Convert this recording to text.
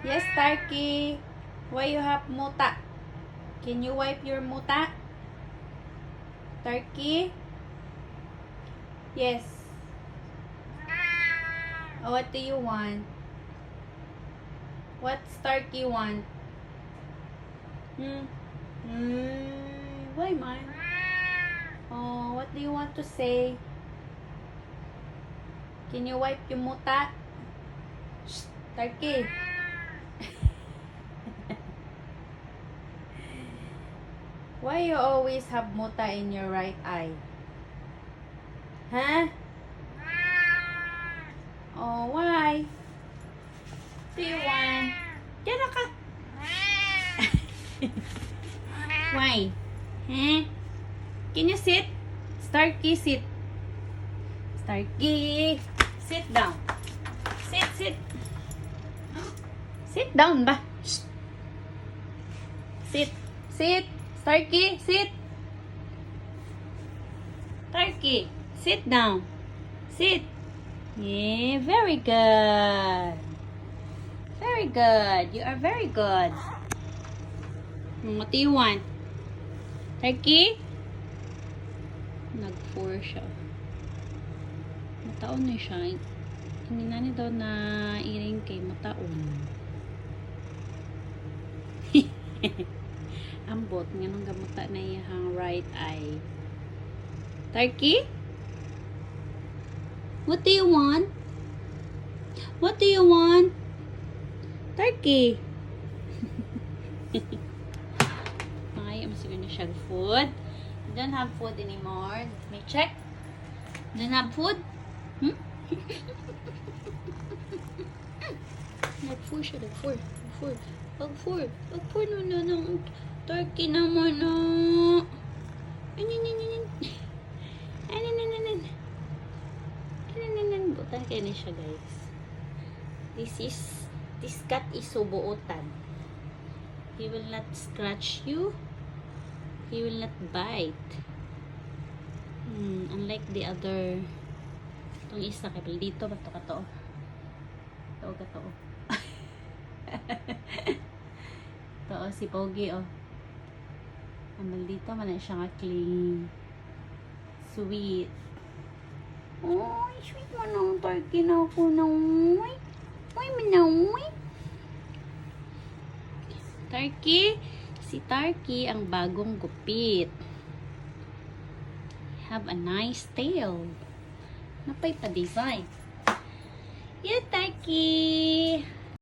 Yes, Tarky. Why you have muta? Can you wipe your muta? Tarky? Yes. Oh, what do you want? What's Tarky want? Why, man? Oh, what do you want to say? Can you wipe your muta? Shh, Tarky. Why you always have muta in your right eye? Huh? Oh, why? Do you want? Diyan ka. Why? Huh? Can you sit? Starkey, sit. Starkey, sit down. Sit. Sit down ba? Shh. Sit. Starkey, sit. Starkey, sit down. Sit. Yeah, very good. Very good. You are very good. What do you want? Starkey? Nag-4 siya. Mataon na siya. Hindi na ni daw na iring kay mataon. Ambot nga nung gamuta na iyang right eye. Tarky? What do you want? What do you want? Tarky? Ay, masiguro na siya food. You don't have food anymore. Let me check. You don't have food? Nag-4 siya, nag-4. No. Tarky naman, no. Butan kayo na siya, guys. This cat is subuotan. He will not scratch you. He will not bite. Unlike the other. Itong isa, kaya dito, bato ka to. Ito. Ito, si Pogi, oh. Amal dito, man na siya nga clean. Sweet. Oh, sweet mo nang Tarky na ako na. Uy, manawi. Tarky, si Tarky ang bagong gupit. Have a nice tail. Napay pa design. Yeah, Tarky.